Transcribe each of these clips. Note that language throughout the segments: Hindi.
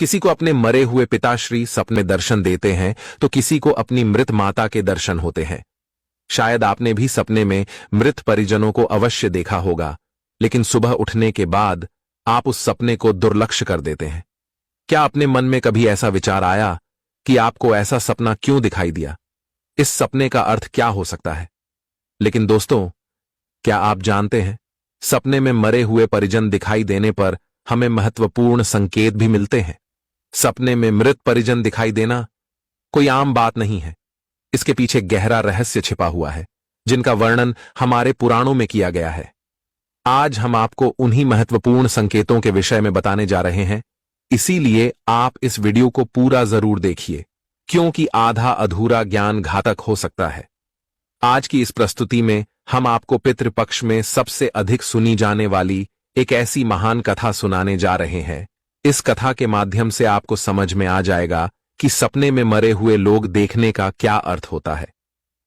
किसी को अपने मरे हुए पिताश्री सपने दर्शन देते हैं तो किसी को अपनी मृत माता के दर्शन होते हैं। शायद आपने भी सपने में मृत परिजनों को अवश्य देखा होगा, लेकिन सुबह उठने के बाद आप उस सपने को दुर्लक्ष्य कर देते हैं। क्या अपने मन में कभी ऐसा विचार आया कि आपको ऐसा सपना क्यों दिखाई दिया? इस सपने का अर्थ क्या हो सकता है? लेकिन दोस्तों, क्या आप जानते हैं, सपने में मरे हुए परिजन दिखाई देने पर हमें महत्वपूर्ण संकेत भी मिलते हैं। सपने में मृत परिजन दिखाई देना कोई आम बात नहीं है। इसके पीछे गहरा रहस्य छिपा हुआ है, जिनका वर्णन हमारे पुराणों में किया गया है। आज हम आपको उन्हीं महत्वपूर्ण संकेतों के विषय में बताने जा रहे हैं, इसीलिए आप इस वीडियो को पूरा जरूर देखिए, क्योंकि आधा अधूरा ज्ञान घातक हो सकता है। आज की इस प्रस्तुति में हम आपको पितृपक्ष में सबसे अधिक सुनी जाने वाली एक ऐसी महान कथा सुनाने जा रहे हैं। इस कथा के माध्यम से आपको समझ में आ जाएगा कि सपने में मरे हुए लोग देखने का क्या अर्थ होता है।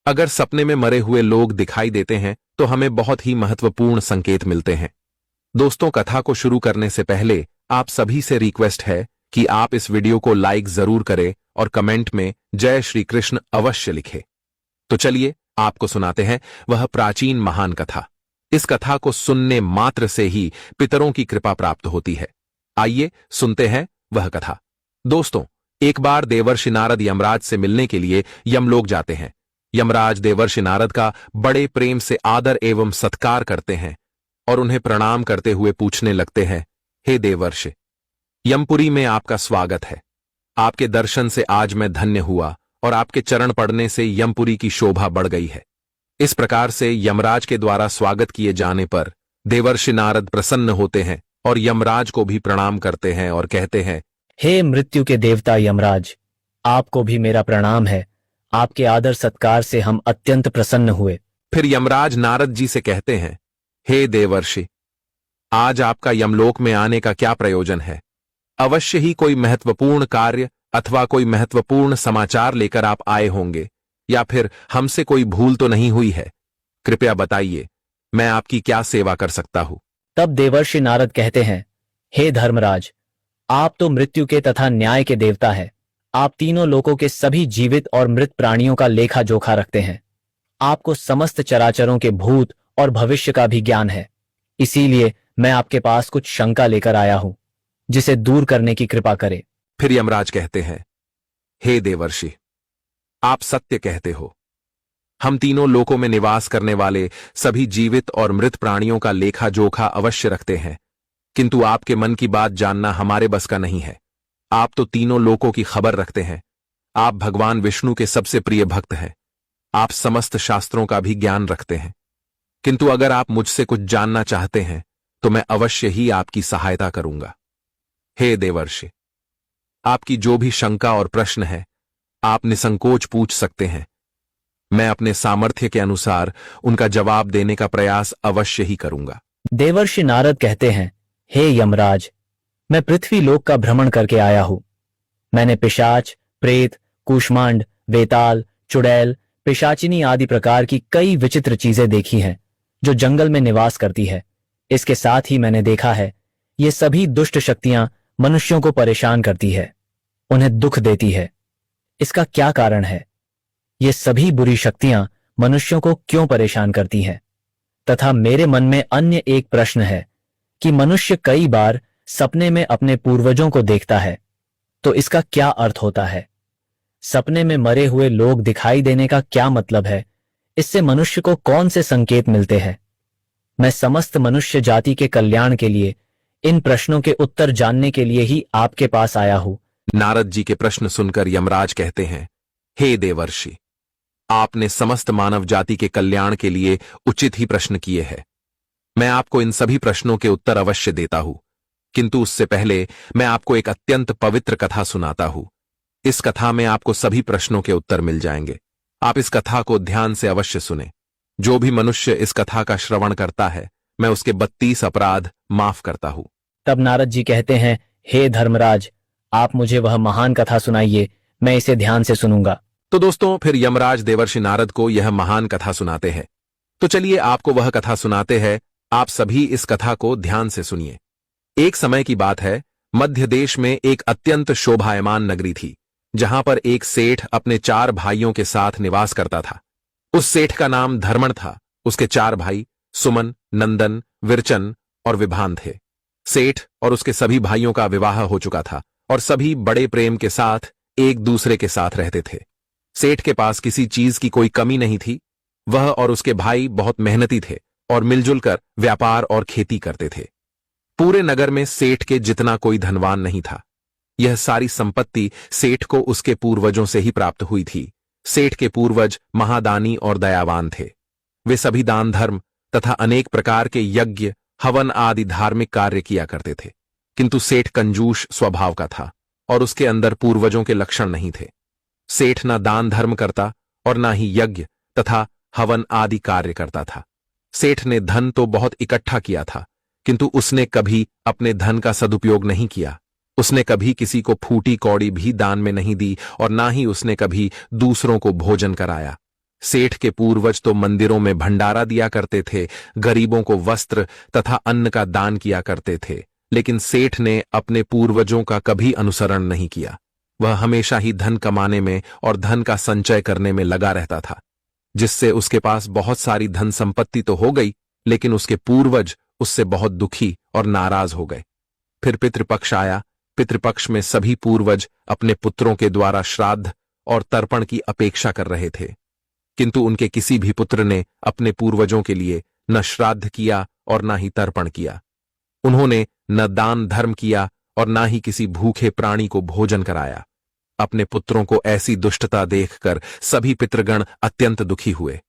अगर सपने में मरे हुए लोग दिखाई देते हैं तो हमें बहुत ही महत्वपूर्ण संकेत मिलते हैं। दोस्तों, कथा को शुरू करने से पहले आप सभी से रिक्वेस्ट है कि आप इस वीडियो को लाइक जरूर करें और कमेंट में जय श्री कृष्ण अवश्य लिखें। तो चलिए आपको सुनाते हैं वह प्राचीन महान कथा। इस कथा को सुनने मात्र से ही पितरों की कृपा प्राप्त होती है। आइए सुनते हैं वह कथा। दोस्तों, एक बार देवर्षि नारद यमराज से मिलने के लिए यमलोक जाते हैं। यमराज देवर्षि नारद का बड़े प्रेम से आदर एवं सत्कार करते हैं और उन्हें प्रणाम करते हुए पूछने लगते हैं, हे देवर्षि, यमपुरी में आपका स्वागत है। आपके दर्शन से आज मैं धन्य हुआ और आपके चरण पड़ने से यमपुरी की शोभा बढ़ गई है। इस प्रकार से यमराज के द्वारा स्वागत किए जाने पर देवर्षि नारद प्रसन्न होते हैं और यमराज को भी प्रणाम करते हैं और कहते हैं, हे मृत्यु के देवता यमराज, आपको भी मेरा प्रणाम है। आपके आदर सत्कार से हम अत्यंत प्रसन्न हुए। फिर यमराज नारद जी से कहते हैं, हे देवर्षि, आज आपका यमलोक में आने का क्या प्रयोजन है? अवश्य ही कोई महत्वपूर्ण कार्य अथवा कोई महत्वपूर्ण समाचार लेकर आप आए होंगे, या फिर हमसे कोई भूल तो नहीं हुई है? कृपया बताइए, मैं आपकी क्या सेवा कर सकता हूं? तब देवर्षि नारद कहते हैं, हे धर्मराज, आप तो मृत्यु के तथा न्याय के देवता हैं। आप तीनों लोकों के सभी जीवित और मृत प्राणियों का लेखा जोखा रखते हैं। आपको समस्त चराचरों के भूत और भविष्य का भी ज्ञान है। इसीलिए मैं आपके पास कुछ शंका लेकर आया हूं, जिसे दूर करने की कृपा करे। फिर यमराज कहते हैं, हे देवर्षि, आप सत्य कहते हो। हम तीनों लोकों में निवास करने वाले सभी जीवित और मृत प्राणियों का लेखा जोखा अवश्य रखते हैं, किंतु आपके मन की बात जानना हमारे बस का नहीं है। आप तो तीनों लोकों की खबर रखते हैं। आप भगवान विष्णु के सबसे प्रिय भक्त हैं। आप समस्त शास्त्रों का भी ज्ञान रखते हैं, किंतु अगर आप मुझसे कुछ जानना चाहते हैं तो मैं अवश्य ही आपकी सहायता करूंगा। हे देवर्षि, आपकी जो भी शंका और प्रश्न है आप निसंकोच पूछ सकते हैं। मैं अपने सामर्थ्य के अनुसार उनका जवाब देने का प्रयास अवश्य ही करूंगा। देवर्षि नारद कहते हैं, हे यमराज, मैं पृथ्वी लोक का भ्रमण करके आया हूं। मैंने पिशाच, प्रेत, कूष्मांड, वेताल, चुड़ैल, पिशाचिनी आदि प्रकार की कई विचित्र चीजें देखी हैं जो जंगल में निवास करती है। इसके साथ ही मैंने देखा है ये सभी दुष्ट शक्तियां मनुष्यों को परेशान करती है, उन्हें दुख देती है। इसका क्या कारण है? ये सभी बुरी शक्तियां मनुष्यों को क्यों परेशान करती हैं? तथा मेरे मन में अन्य एक प्रश्न है कि मनुष्य कई बार सपने में अपने पूर्वजों को देखता है, तो इसका क्या अर्थ होता है? सपने में मरे हुए लोग दिखाई देने का क्या मतलब है? इससे मनुष्य को कौन से संकेत मिलते हैं? मैं समस्त मनुष्य जाति के कल्याण के लिए इन प्रश्नों के उत्तर जानने के लिए ही आपके पास आया हूं। नारद जी के प्रश्न सुनकर यमराज कहते हैं, हे देवर्षि, आपने समस्त मानव जाति के कल्याण के लिए उचित ही प्रश्न किए हैं। मैं आपको इन सभी प्रश्नों के उत्तर अवश्य देता हूं, किंतु उससे पहले मैं आपको एक अत्यंत पवित्र कथा सुनाता हूं। इस कथा में आपको सभी प्रश्नों के उत्तर मिल जाएंगे। आप इस कथा को ध्यान से अवश्य सुने। जो भी मनुष्य इस कथा का श्रवण करता है, मैं उसके 32 अपराध माफ करता हूं। तब नारद जी कहते हैं, हे धर्मराज, आप मुझे वह महान कथा सुनाइए, मैं इसे ध्यान से सुनूंगा। तो दोस्तों, फिर यमराज देवर्षि नारद को यह महान कथा सुनाते हैं। तो चलिए आपको वह कथा सुनाते हैं। आप सभी इस कथा को ध्यान से सुनिए। एक समय की बात है, मध्य देश में एक अत्यंत शोभायमान नगरी थी, जहां पर एक सेठ अपने 4 भाइयों के साथ निवास करता था। उस सेठ का नाम धर्मण था। उसके 4 भाई सुमन, नंदन, विरचन और विभान थे। सेठ और उसके सभी भाइयों का विवाह हो चुका था और सभी बड़े प्रेम के साथ एक दूसरे के साथ रहते थे। सेठ के पास किसी चीज की कोई कमी नहीं थी। वह और उसके भाई बहुत मेहनती थे और मिलजुल कर व्यापार और खेती करते थे। पूरे नगर में सेठ के जितना कोई धनवान नहीं था। यह सारी संपत्ति सेठ को उसके पूर्वजों से ही प्राप्त हुई थी। सेठ के पूर्वज महादानी और दयावान थे। वे सभी दान धर्म तथा अनेक प्रकार के यज्ञ, हवन आदि धार्मिक कार्य किया करते थे। किंतु सेठ कंजूस स्वभाव का था और उसके अंदर पूर्वजों के लक्षण नहीं थे। सेठ न दान धर्म करता और न ही यज्ञ तथा हवन आदि कार्य करता था। सेठ ने धन तो बहुत इकट्ठा किया था, किंतु उसने कभी अपने धन का सदुपयोग नहीं किया। उसने कभी किसी को फूटी कौड़ी भी दान में नहीं दी और ना ही उसने कभी दूसरों को भोजन कराया। सेठ के पूर्वज तो मंदिरों में भंडारा दिया करते थे, गरीबों को वस्त्र तथा अन्न का दान किया करते थे, लेकिन सेठ ने अपने पूर्वजों का कभी अनुसरण नहीं किया। वह हमेशा ही धन कमाने में और धन का संचय करने में लगा रहता था, जिससे उसके पास बहुत सारी धन संपत्ति तो हो गई, लेकिन उसके पूर्वज उससे बहुत दुखी और नाराज हो गए। फिर पितृपक्ष आया। पितृपक्ष में सभी पूर्वज अपने पुत्रों के द्वारा श्राद्ध और तर्पण की अपेक्षा कर रहे थे, किंतु उनके किसी भी पुत्र ने अपने पूर्वजों के लिए न श्राद्ध किया और न ही तर्पण किया। उन्होंने न दान धर्म किया और न ही किसी भूखे प्राणी को भोजन कराया। अपने पुत्रों को ऐसी दुष्टता देखकर सभी पितृगण अत्यंत दुखी हुए।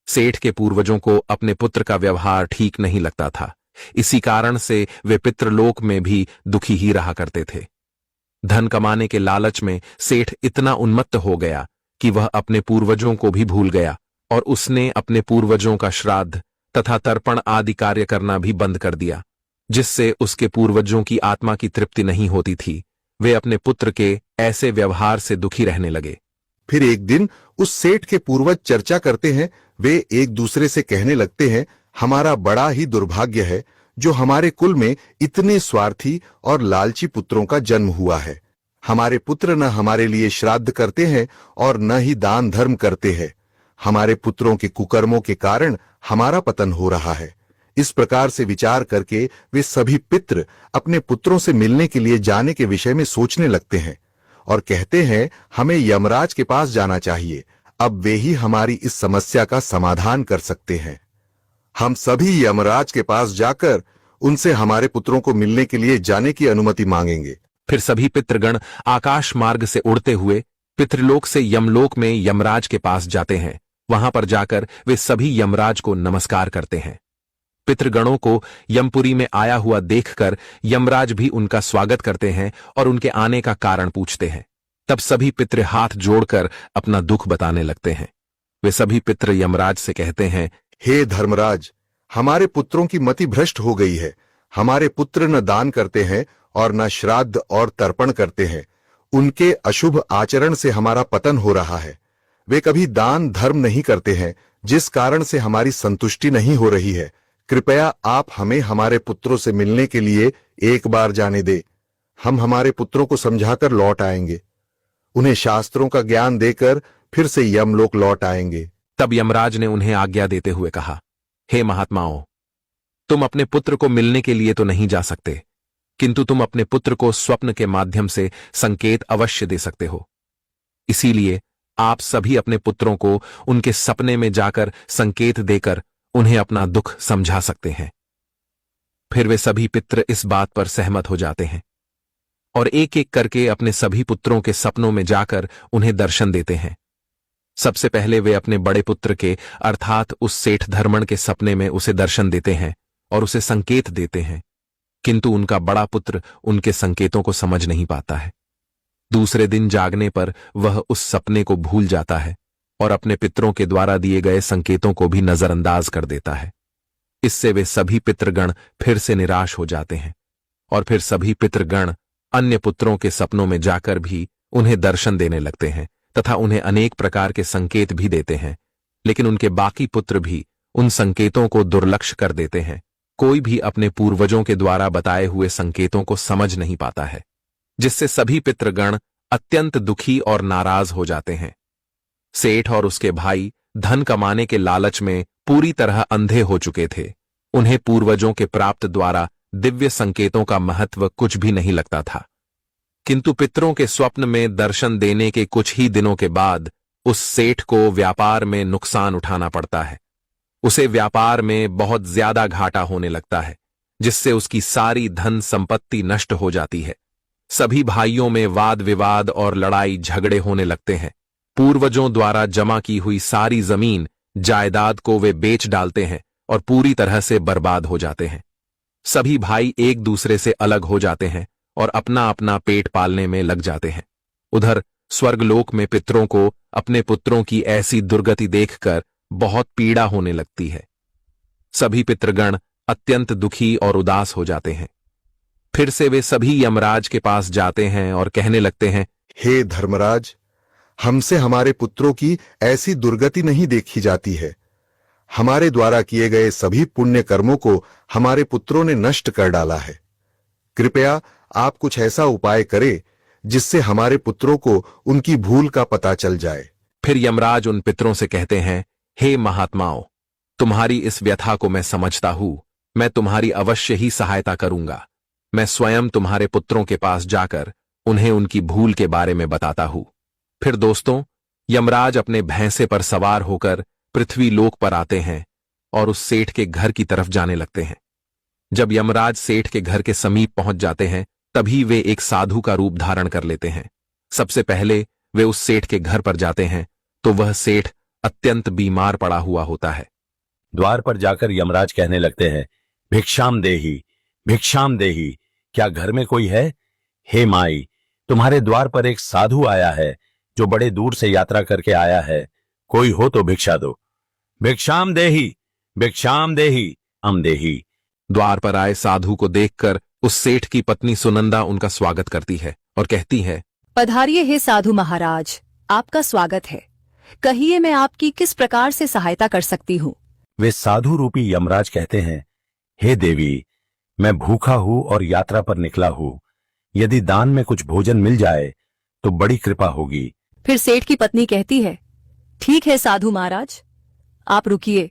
सेठ के पूर्वजों को अपने पुत्र का व्यवहार ठीक नहीं लगता था। इसी कारण से वे पितृलोक में भी दुखी ही रहा करते थे। धन कमाने के लालच में सेठ इतना उन्मत्त हो गया कि वह अपने पूर्वजों को भी भूल गया और उसने अपने पूर्वजों का श्राद्ध तथा तर्पण आदि कार्य करना भी बंद कर दिया, जिससे उसके पूर्वजों की आत्मा की तृप्ति नहीं होती थी। वे अपने पुत्र के ऐसे व्यवहार से दुखी रहने लगे। फिर एक दिन उस सेठ के पूर्वज चर्चा करते हैं। वे एक दूसरे से कहने लगते हैं, हमारा बड़ा ही दुर्भाग्य है जो हमारे कुल में इतने स्वार्थी और लालची पुत्रों का जन्म हुआ है। हमारे पुत्र न हमारे लिए श्राद्ध करते हैं और न ही दान धर्म करते हैं। हमारे पुत्रों के कुकर्मों के कारण हमारा पतन हो रहा है। इस प्रकार से विचार करके वे सभी पितृ अपने पुत्रों से मिलने के लिए जाने के विषय में सोचने लगते हैं और कहते हैं, हमें यमराज के पास जाना चाहिए। अब वे ही हमारी इस समस्या का समाधान कर सकते हैं। हम सभी यमराज के पास जाकर उनसे हमारे पुत्रों को मिलने के लिए जाने की अनुमति मांगेंगे। फिर सभी पितृगण आकाश मार्ग से उड़ते हुए पितृलोक से यमलोक में यमराज के पास जाते हैं। वहां पर जाकर वे सभी यमराज को नमस्कार करते हैं। पितृगणों को यमपुरी में आया हुआ देखकर यमराज भी उनका स्वागत करते हैं और उनके आने का कारण पूछते हैं। तब सभी पितृ हाथ जोड़कर अपना दुख बताने लगते हैं। वे सभी पितृ यमराज से कहते हैं, हे धर्मराज, हमारे पुत्रों की मति भ्रष्ट हो गई है। हमारे पुत्र न दान करते हैं और न श्राद्ध और तर्पण करते हैं। उनके अशुभ आचरण से हमारा पतन हो रहा है। वे कभी दान धर्म नहीं करते हैं, जिस कारण से हमारी संतुष्टि नहीं हो रही है। कृपया आप हमें हमारे पुत्रों से मिलने के लिए एक बार जाने दे। हम हमारे पुत्रों को समझाकर लौट आएंगे। उन्हें शास्त्रों का ज्ञान देकर फिर से यमलोक लौट आएंगे। तब यमराज ने उन्हें आज्ञा देते हुए कहा, हे महात्माओं, तुम अपने पुत्र को मिलने के लिए तो नहीं जा सकते, किंतु तुम अपने पुत्र को स्वप्न के माध्यम से संकेत अवश्य दे सकते हो। इसीलिए आप सभी अपने पुत्रों को उनके सपने में जाकर संकेत देकर उन्हें अपना दुख समझा सकते हैं। फिर वे सभी पितृ इस बात पर सहमत हो जाते हैं और एक एक करके अपने सभी पुत्रों के सपनों में जाकर उन्हें दर्शन देते हैं। सबसे पहले वे अपने बड़े पुत्र के अर्थात उस सेठ धर्मण के सपने में उसे दर्शन देते हैं और उसे संकेत देते हैं, किंतु उनका बड़ा पुत्र उनके संकेतों को समझ नहीं पाता है। दूसरे दिन जागने पर वह उस सपने को भूल जाता है और अपने पितरों के द्वारा दिए गए संकेतों को भी नजरअंदाज कर देता है। इससे वे सभी पितृगण फिर से निराश हो जाते हैं और फिर सभी पितृगण अन्य पुत्रों के सपनों में जाकर भी उन्हें दर्शन देने लगते हैं तथा उन्हें अनेक प्रकार के संकेत भी देते हैं, लेकिन उनके बाकी पुत्र भी उन संकेतों को दुर्लक्ष्य कर देते हैं। कोई भी अपने पूर्वजों के द्वारा बताए हुए संकेतों को समझ नहीं पाता है, जिससे सभी पितृगण अत्यंत दुखी और नाराज हो जाते हैं। सेठ और उसके भाई धन कमाने के लालच में पूरी तरह अंधे हो चुके थे। उन्हें पूर्वजों के प्राप्त द्वारा दिव्य संकेतों का महत्व कुछ भी नहीं लगता था। किंतु पितरों के स्वप्न में दर्शन देने के कुछ ही दिनों के बाद उस सेठ को व्यापार में नुकसान उठाना पड़ता है। उसे व्यापार में बहुत ज्यादा घाटा होने लगता है, जिससे उसकी सारी धन संपत्ति नष्ट हो जाती है। सभी भाइयों में वाद विवाद और लड़ाई झगड़े होने लगते हैं। पूर्वजों द्वारा जमा की हुई सारी जमीन जायदाद को वे बेच डालते हैं और पूरी तरह से बर्बाद हो जाते हैं। सभी भाई एक दूसरे से अलग हो जाते हैं और अपना अपना पेट पालने में लग जाते हैं। उधर स्वर्गलोक में पितरों को अपने पुत्रों की ऐसी दुर्गति देखकर बहुत पीड़ा होने लगती है। सभी पितृगण अत्यंत दुखी और उदास हो जाते हैं। फिर से वे सभी यमराज के पास जाते हैं और कहने लगते हैं, हे धर्मराज, हमसे हमारे पुत्रों की ऐसी दुर्गति नहीं देखी जाती है। हमारे द्वारा किए गए सभी पुण्य कर्मों को हमारे पुत्रों ने नष्ट कर डाला है। कृपया आप कुछ ऐसा उपाय करें जिससे हमारे पुत्रों को उनकी भूल का पता चल जाए। फिर यमराज उन पितरों से कहते हैं, हे महात्माओं, तुम्हारी इस व्यथा को मैं समझता हूं। मैं तुम्हारी अवश्य ही सहायता करूंगा। मैं स्वयं तुम्हारे पुत्रों के पास जाकर उन्हें उनकी भूल के बारे में बताता हूं। फिर दोस्तों, यमराज अपने भैंसे पर सवार होकर पृथ्वी लोक पर आते हैं और उस सेठ के घर की तरफ जाने लगते हैं। जब यमराज सेठ के घर के समीप पहुंच जाते हैं, तभी वे एक साधु का रूप धारण कर लेते हैं। सबसे पहले वे उस सेठ के घर पर जाते हैं तो वह सेठ अत्यंत बीमार पड़ा हुआ होता है। द्वार पर जाकर यमराज कहने लगते हैं, भिक्षाम देही, भिक्षाम देही, क्या घर में कोई है? हे माई, तुम्हारे द्वार पर एक साधु आया है जो बड़े दूर से यात्रा करके आया है। कोई हो तो भिक्षा दो। भिक्षाम देही, भिक्षाम देही, अम देही। द्वार पर आए साधु को देखकर उस सेठ की पत्नी सुनंदा उनका स्वागत करती है और कहती है, पधारिए हे साधु महाराज, आपका स्वागत है। कहिए मैं आपकी किस प्रकार से सहायता कर सकती हूँ? वे साधु रूपी यमराज कहते हैं, हे देवी, मैं भूखा हूं और यात्रा पर निकला हूं। यदि दान में कुछ भोजन मिल जाए तो बड़ी कृपा होगी। फिर सेठ की पत्नी कहती है, ठीक है साधु महाराज, आप रुकिए,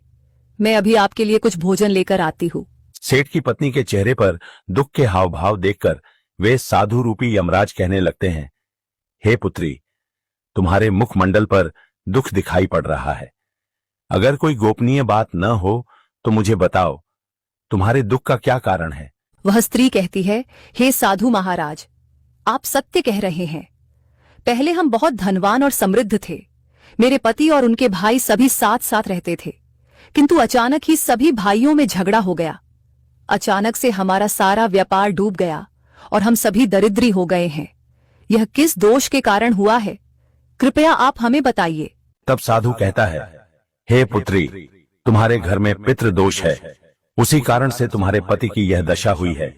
मैं अभी आपके लिए कुछ भोजन लेकर आती हूँ। सेठ की पत्नी के चेहरे पर दुख के हाव भाव देखकर वे साधु रूपी यमराज कहने लगते हैं, हे पुत्री, तुम्हारे मुखमंडल पर दुख दिखाई पड़ रहा है। अगर कोई गोपनीय बात न हो तो मुझे बताओ, तुम्हारे दुख का क्या कारण है? वह स्त्री कहती है, हे साधु महाराज, आप सत्य कह रहे हैं। पहले हम बहुत धनवान और समृद्ध थे। मेरे पति और उनके भाई सभी साथ साथ रहते थे, किंतु अचानक ही सभी भाइयों में झगड़ा हो गया। अचानक से हमारा सारा व्यापार डूब गया और हम सभी दरिद्री हो गए हैं। यह किस दोष के कारण हुआ है? कृपया आप हमें बताइए। तब साधु कहता है, हे पुत्री, तुम्हारे घर में पितृ दोष है। उसी कारण से तुम्हारे पति की यह दशा हुई है।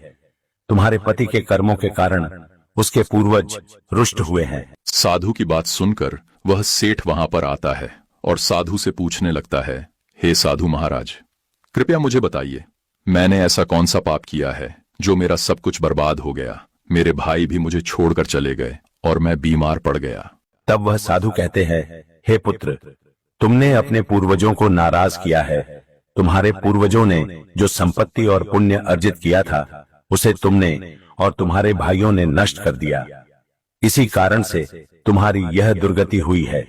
तुम्हारे पति के कर्मों के कारण उसके पूर्वज रुष्ट हुए हैं। साधु की बात सुनकर वह सेठ वहां पर आता है और साधु से पूछने लगता है, हे साधु महाराज, कृपया मुझे बताइए, मैंने ऐसा कौन सा पाप किया है जो मेरा सब कुछ बर्बाद हो गया? मेरे भाई भी मुझे छोड़कर चले गए और मैं बीमार पड़ गया। तब वह साधु कहते हैं, हे पुत्र, तुमने अपने पूर्वजों को नाराज किया है। तुम्हारे पूर्वजों ने जो संपत्ति और पुण्य अर्जित किया था, उसे तुमने और तुम्हारे भाइयों ने नष्ट कर दिया। इसी कारण से तुम्हारी यह दुर्गति हुई है।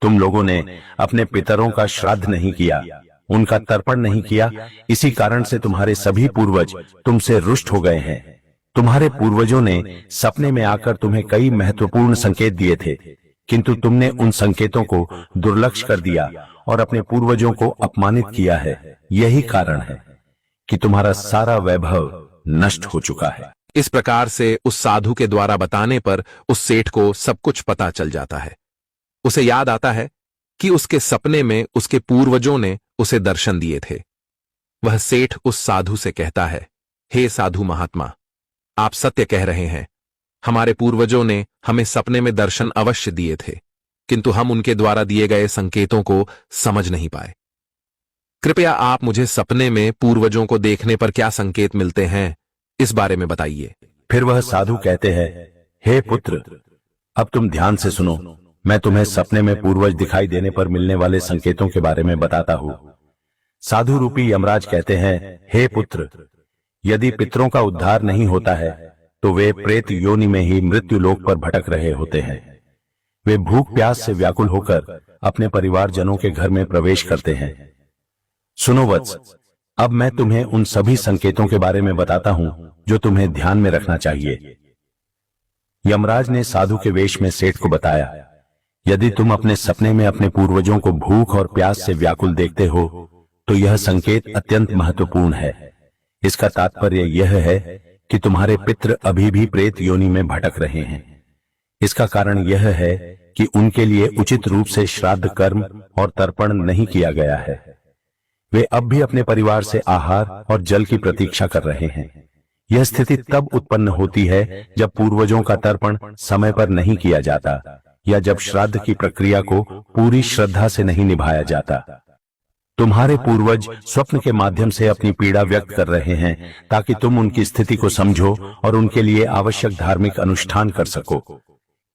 तुम लोगों ने अपने पितरों का श्राद्ध नहीं किया, उनका तर्पण नहीं किया। इसी कारण से तुम्हारे सभी पूर्वज तुमसे रुष्ट हो गए हैं। तुम्हारे पूर्वजों ने सपने में आकर तुम्हें कई महत्वपूर्ण संकेत दिए थे, किंतु तुमने उन संकेतों को दुर्लक्ष्य कर दिया और अपने पूर्वजों को अपमानित किया है। यही कारण है कि तुम्हारा सारा वैभव नष्ट हो चुका है। इस प्रकार से उस साधु के द्वारा बताने पर उस सेठ को सब कुछ पता चल जाता है। उसे याद आता है कि उसके सपने में उसके पूर्वजों ने उसे दर्शन दिए थे। वह सेठ उस साधु से कहता है, हे साधु महात्मा, आप सत्य कह रहे हैं। हमारे पूर्वजों ने हमें सपने में दर्शन अवश्य दिए थे, किंतु हम उनके द्वारा दिए गए संकेतों को समझ नहीं पाए। कृपया आप मुझे सपने में पूर्वजों को देखने पर क्या संकेत मिलते हैं, इस बारे में बताइए। फिर वह साधु कहते हैं, हे पुत्र, अब तुम ध्यान से सुनो। मैं तुम्हें सपने में पूर्वज दिखाई देने पर मिलने वाले संकेतों के बारे में बताता हूं। साधु रूपी यमराज कहते हैं, हे पुत्र, यदि पितरों का उद्धार नहीं होता है तो वे प्रेत योनि में ही मृत्यु लोक पर भटक रहे होते हैं। वे भूख प्यास से व्याकुल होकर अपने परिवारजनों के घर में प्रवेश करते हैं। सुनो वत्स, अब मैं तुम्हें उन सभी संकेतों के बारे में बताता हूं जो तुम्हें ध्यान में रखना चाहिए। यमराज ने साधु के वेश में सेठ को बताया, यदि तुम अपने सपने में अपने पूर्वजों को भूख और प्यास से व्याकुल देखते हो तो यह संकेत अत्यंत महत्वपूर्ण है। इसका तात्पर्य यह है कि तुम्हारे पितृ अभी भी प्रेत योनि में भटक रहे हैं। इसका कारण यह है कि उनके लिए उचित रूप से श्राद्ध कर्म और तर्पण नहीं किया गया है। वे अब भी अपने परिवार से आहार और जल की प्रतीक्षा कर रहे हैं। यह स्थिति तब उत्पन्न होती है जब पूर्वजों का तर्पण समय पर नहीं किया जाता या जब श्राद्ध की प्रक्रिया को पूरी श्रद्धा से नहीं निभाया जाता। तुम्हारे पूर्वज स्वप्न के माध्यम से अपनी पीड़ा व्यक्त कर रहे हैं ताकि तुम उनकी स्थिति को समझो और उनके लिए आवश्यक धार्मिक अनुष्ठान कर सको।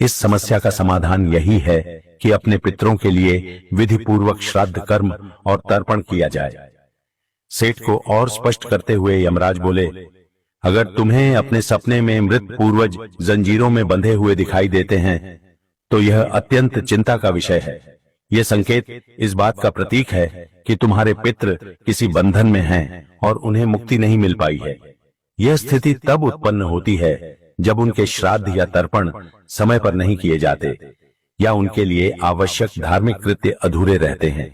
इस समस्या का समाधान यही है कि अपने पितरों के लिए विधि पूर्वक श्राद्ध कर्म और तर्पण किया जाए। सेठ को और स्पष्ट करते हुए यमराज बोले, अगर तुम्हें अपने सपने में मृत पूर्वज जंजीरों में बंधे हुए दिखाई देते हैं तो यह अत्यंत चिंता का विषय है। यह संकेत इस बात का प्रतीक है कि तुम्हारे पितृ किसी बंधन में हैं और उन्हें मुक्ति नहीं मिल पाई है। यह स्थिति तब उत्पन्न होती है जब उनके श्राद्ध या तर्पण समय पर नहीं किए जाते या उनके लिए आवश्यक धार्मिक कृत्य अधूरे रहते हैं।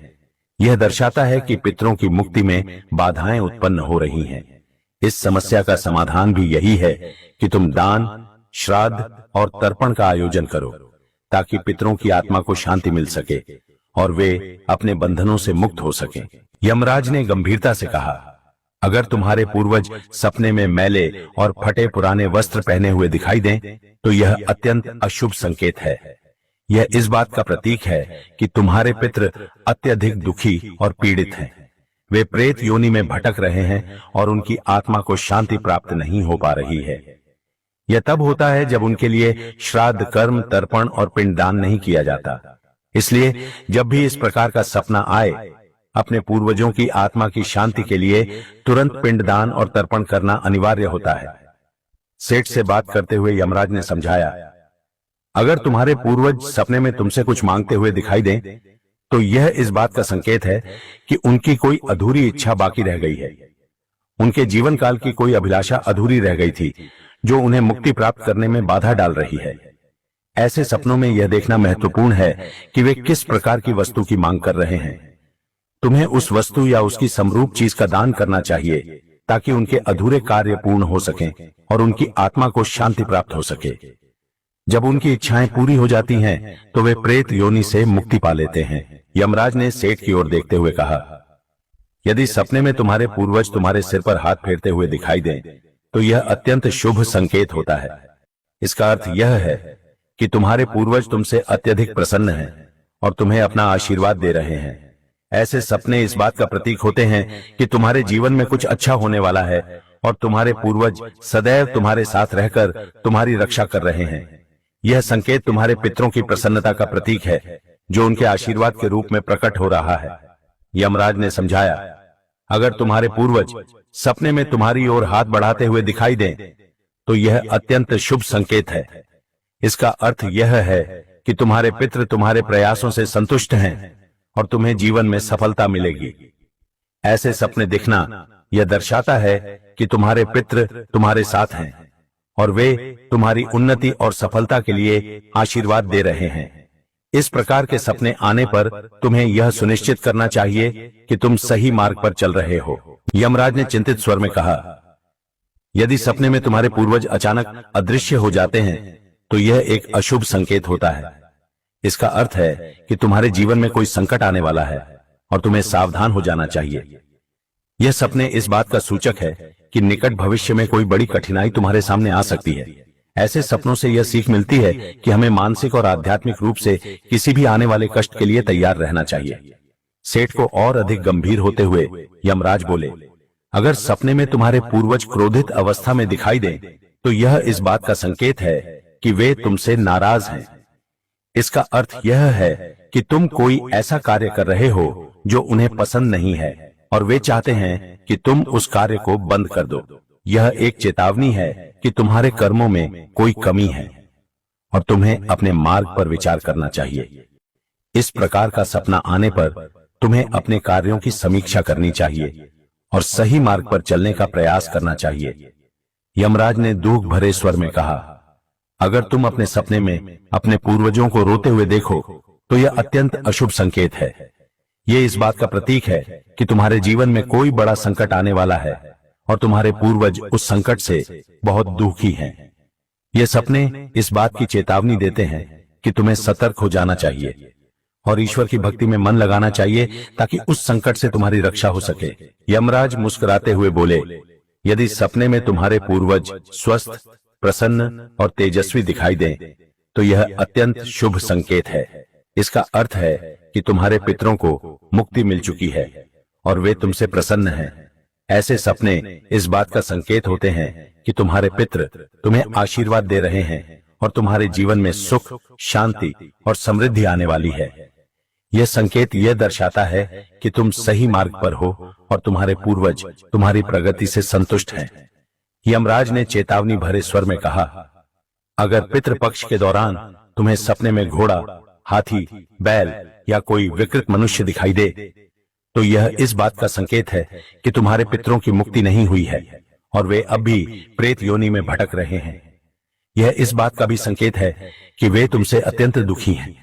यह दर्शाता है कि पितरों की मुक्ति में बाधाएं उत्पन्न हो रही हैं। इस समस्या का समाधान भी यही है कि तुम दान, श्राद्ध और तर्पण का आयोजन करो ताकि पितरों की आत्मा को शांति मिल सके और वे अपने बंधनों से मुक्त हो सकें। यमराज ने गंभीरता से कहा, अगर तुम्हारे पूर्वज सपने में मैले और फटे पुराने वस्त्र पहने हुए दिखाई दें तो यह अत्यंत अशुभ संकेत है। यह इस बात का प्रतीक है कि तुम्हारे पितृ अत्यधिक दुखी और पीड़ित हैं। वे प्रेत योनि में भटक रहे हैं और उनकी आत्मा को शांति प्राप्त नहीं हो पा रही है। यह तब होता है जब उनके लिए श्राद्ध कर्म, तर्पण और पिंडदान नहीं किया जाता। इसलिए जब भी इस प्रकार का सपना आए, अपने पूर्वजों की आत्मा की शांति के लिए तुरंत पिंडदान और तर्पण करना अनिवार्य होता है। सेठ से बात करते हुए यमराज ने समझाया, अगर तुम्हारे पूर्वज सपने में तुमसे कुछ मांगते हुए दिखाई दें तो यह इस बात का संकेत है कि उनकी कोई अधूरी इच्छा बाकी रह गई है। उनके जीवन काल की कोई अभिलाषा अधूरी रह गई थी जो उन्हें मुक्ति प्राप्त करने में बाधा डाल रही है। ऐसे सपनों में यह देखना महत्वपूर्ण है कि वे किस प्रकार की वस्तु की मांग कर रहे हैं। तुम्हें उस वस्तु या उसकी समरूप चीज का दान करना चाहिए ताकि उनके अधूरे कार्य पूर्ण हो सकें और उनकी आत्मा को शांति प्राप्त हो सके। जब उनकी इच्छाएं पूरी हो जाती हैं तो वे प्रेत योनि से मुक्ति पा लेते हैं। यमराज ने सेठ की ओर देखते हुए कहा, यदि सपने में तुम्हारे पूर्वज तुम्हारे सिर पर हाथ फेरते हुए दिखाई दें तो यह अत्यंत शुभ संकेत होता है। इसका अर्थ यह है कि तुम्हारे पूर्वज तुमसे अत्यधिक प्रसन्न हैं और तुम्हें अपना आशीर्वाद दे रहे हैं। ऐसे सपने इस बात का प्रतीक होते हैं कि तुम्हारे जीवन में कुछ अच्छा होने वाला है और तुम्हारे पूर्वज सदैव तुम्हारे साथ रहकर तुम्हारी रक्षा कर रहे हैं। यह संकेत तुम्हारे पितरों की प्रसन्नता का प्रतीक है जो उनके आशीर्वाद के रूप में प्रकट हो रहा है। यमराज ने समझाया, अगर तुम्हारे पूर्वज सपने में तुम्हारी ओर हाथ बढ़ाते हुए दिखाई दें तो यह अत्यंत शुभ संकेत है। इसका अर्थ यह है कि तुम्हारे पितृ तुम्हारे प्रयासों से संतुष्ट हैं और तुम्हें जीवन में सफलता मिलेगी। ऐसे सपने दिखना यह दर्शाता है कि तुम्हारे पितृ तुम्हारे साथ हैं और वे तुम्हारी उन्नति और सफलता के लिए आशीर्वाद दे रहे हैं। इस प्रकार के सपने आने पर तुम्हें यह सुनिश्चित करना चाहिए कि तुम सही मार्ग पर चल रहे हो। यमराज ने चिंतित स्वर में कहा, यदि सपने में तुम्हारे पूर्वज अचानक अदृश्य हो जाते हैं तो यह एक अशुभ संकेत होता है। इसका अर्थ है कि तुम्हारे जीवन में कोई संकट आने वाला है और तुम्हें सावधान हो जाना चाहिए। यह सपने इस बात का सूचक है कि निकट भविष्य में कोई बड़ी कठिनाई तुम्हारे सामने आ सकती है। ऐसे सपनों से यह सीख मिलती है कि हमें मानसिक और आध्यात्मिक रूप से किसी भी आने वाले कष्ट के लिए तैयार रहना चाहिए। सेठ को और अधिक गंभीर होते हुए यमराज बोले, अगर सपने में तुम्हारे पूर्वज क्रोधित अवस्था में दिखाई दें, तो यह इस बात का संकेत है कि वे तुमसे नाराज हैं। इसका अर्थ यह है कि तुम कोई ऐसा कार्य कर रहे हो जो उन्हें पसंद नहीं है और वे चाहते हैं कि तुम उस कार्य को बंद कर दो। यह एक चेतावनी है कि तुम्हारे कर्मों में कोई कमी है और तुम्हें अपने मार्ग पर विचार करना चाहिए। इस प्रकार का सपना आने पर तुम्हें अपने कार्यों की समीक्षा करनी चाहिए और सही मार्ग पर चलने का प्रयास करना चाहिए। यमराज ने दुख भरे स्वर में कहा, अगर तुम अपने सपने में अपने पूर्वजों को रोते हुए देखो तो यह अत्यंत अशुभ संकेत है। यह इस बात का प्रतीक है कि तुम्हारे जीवन में कोई बड़ा संकट आने वाला है और तुम्हारे पूर्वज उस संकट से बहुत दुखी हैं। ये सपने इस बात की चेतावनी देते हैं कि तुम्हें सतर्क हो जाना चाहिए और ईश्वर की भक्ति में मन लगाना चाहिए ताकि उस संकट से तुम्हारी रक्षा हो सके। यमराज मुस्कुराते हुए बोले, यदि सपने में तुम्हारे पूर्वज स्वस्थ, प्रसन्न और तेजस्वी दिखाई दें, तो यह अत्यंत शुभ संकेत है। इसका अर्थ है कि तुम्हारे पितरों को मुक्ति मिल चुकी है और वे तुमसे प्रसन्न हैं। ऐसे सपने इस बात का संकेत होते हैं कि तुम्हारे पितृ तुम्हें आशीर्वाद दे रहे हैं और तुम्हारे जीवन में सुख, शांति और समृद्धि आने वाली है। यह संकेत यह दर्शाता है कि तुम सही मार्ग पर हो और तुम्हारे पूर्वज तुम्हारी प्रगति से संतुष्ट हैं। यमराज ने चेतावनी भरे स्वर में कहा, अगर पितृपक्ष के दौरान तुम्हें सपने में घोड़ा, हाथी, बैल या कोई विकृत मनुष्य दिखाई दे, तो यह इस बात का संकेत है कि तुम्हारे पितरों की मुक्ति नहीं हुई है और वे अब भी प्रेत योनि में भटक रहे हैं। यह इस बात का भी संकेत है कि वे तुमसे अत्यंत दुखी हैं।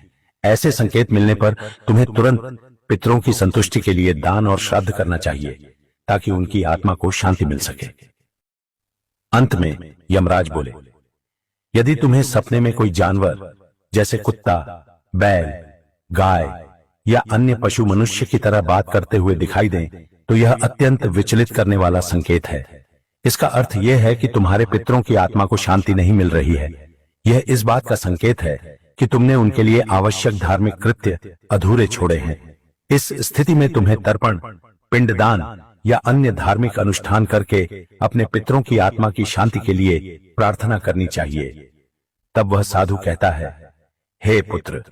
ऐसे संकेत मिलने पर तुम्हें तुरंत पितरों की संतुष्टि के लिए दान और श्राद्ध करना चाहिए ताकि उनकी आत्मा को शांति मिल सके। अंत में यमराज बोले, यदि तुम्हें सपने में कोई जानवर जैसे कुत्ता, बैल, गाय या अन्य पशु मनुष्य की तरह बात करते हुए दिखाई दें, तो यह अत्यंत विचलित करने वाला संकेत है। इसका अर्थ यह है कि तुम्हारे पितरों की आत्मा को शांति नहीं मिल रही है। यह इस बात का संकेत है कि तुमने उनके लिए आवश्यक धार्मिक कृत्य अधूरे छोड़े हैं। इस स्थिति में तुम्हें तर्पण, पिंडदान या अन्य धार्मिक अनुष्ठान करके अपने पितरों की आत्मा की शांति के लिए प्रार्थना करनी चाहिए। तब वह साधु कहता है, हे पुत्र,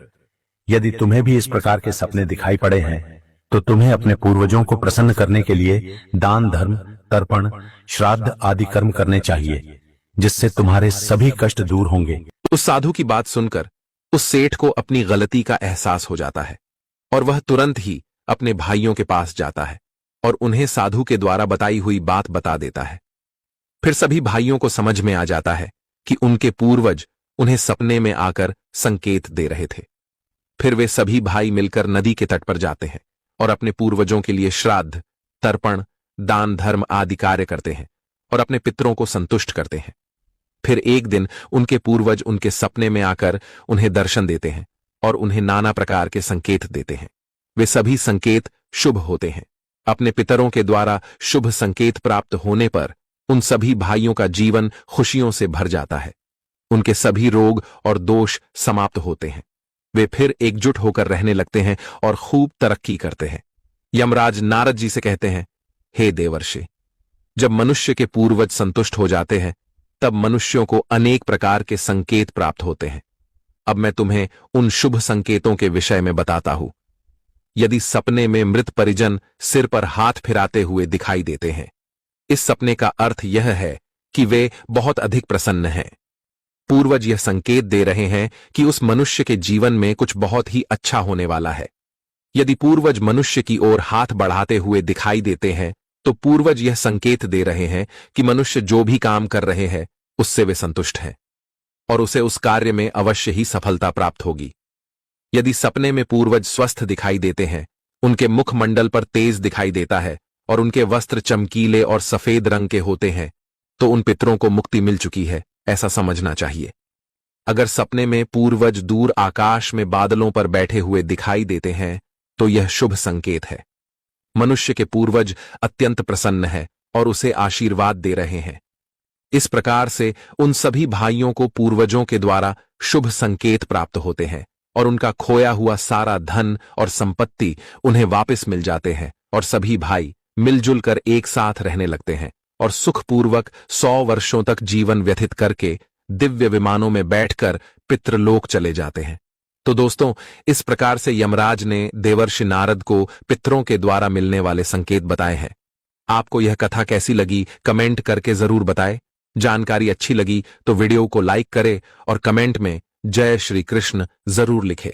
यदि तुम्हें भी इस प्रकार के सपने दिखाई पड़े हैं, तो तुम्हें अपने पूर्वजों को प्रसन्न करने के लिए दान, धर्म, तर्पण, श्राद्ध आदि कर्म करने चाहिए, जिससे तुम्हारे सभी कष्ट दूर होंगे। उस साधु की बात सुनकर उस सेठ को अपनी गलती का एहसास हो जाता है और वह तुरंत ही अपने भाइयों के पास जाता है और उन्हें साधु के द्वारा बताई हुई बात बता देता है। फिर सभी भाइयों को समझ में आ जाता है कि उनके पूर्वज उन्हें सपने में आकर संकेत दे रहे थे। फिर वे सभी भाई मिलकर नदी के तट पर जाते हैं और अपने पूर्वजों के लिए श्राद्ध, तर्पण, दान, धर्म आदि कार्य करते हैं और अपने पितरों को संतुष्ट करते हैं। फिर एक दिन उनके पूर्वज उनके सपने में आकर उन्हें दर्शन देते हैं और उन्हें नाना प्रकार के संकेत देते हैं। वे सभी संकेत शुभ होते हैं। अपने पितरों के द्वारा शुभ संकेत प्राप्त होने पर उन सभी भाइयों का जीवन खुशियों से भर जाता है। उनके सभी रोग और दोष समाप्त होते हैं। वे फिर एकजुट होकर रहने लगते हैं और खूब तरक्की करते हैं। यमराज नारद जी से कहते हैं, हे देवर्षि, जब मनुष्य के पूर्वज संतुष्ट हो जाते हैं तब मनुष्यों को अनेक प्रकार के संकेत प्राप्त होते हैं। अब मैं तुम्हें उन शुभ संकेतों के विषय में बताता हूं। यदि सपने में मृत परिजन सिर पर हाथ फिराते हुए दिखाई देते हैं, इस सपने का अर्थ यह है कि वे बहुत अधिक प्रसन्न हैं। पूर्वज यह संकेत दे रहे हैं कि उस मनुष्य के जीवन में कुछ बहुत ही अच्छा होने वाला है। यदि पूर्वज मनुष्य की ओर हाथ बढ़ाते हुए दिखाई देते हैं, तो पूर्वज यह संकेत दे रहे हैं कि मनुष्य जो भी काम कर रहे हैं उससे वे संतुष्ट हैं और उसे उस कार्य में अवश्य ही सफलता प्राप्त होगी। यदि सपने में पूर्वज स्वस्थ दिखाई देते हैं, उनके मुखमंडल पर तेज दिखाई देता है और उनके वस्त्र चमकीले और सफेद रंग के होते हैं, तो उन पितरों को मुक्ति मिल चुकी है, ऐसा समझना चाहिए। अगर सपने में पूर्वज दूर आकाश में बादलों पर बैठे हुए दिखाई देते हैं, तो यह शुभ संकेत है। मनुष्य के पूर्वज अत्यंत प्रसन्न है और उसे आशीर्वाद दे रहे हैं। इस प्रकार से उन सभी भाइयों को पूर्वजों के द्वारा शुभ संकेत प्राप्त होते हैं और उनका खोया हुआ सारा धन और संपत्ति उन्हें वापस मिल जाते हैं और सभी भाई मिलजुल कर एक साथ रहने लगते हैं और सुखपूर्वक 100 वर्षों तक जीवन व्यतीत करके दिव्य विमानों में बैठकर पितृलोक चले जाते हैं। तो दोस्तों, इस प्रकार से यमराज ने देवर्षि नारद को पितरों के द्वारा मिलने वाले संकेत बताए हैं। आपको यह कथा कैसी लगी कमेंट करके जरूर बताएं। जानकारी अच्छी लगी तो वीडियो को लाइक करें और कमेंट में जय श्री कृष्ण जरूर लिखें।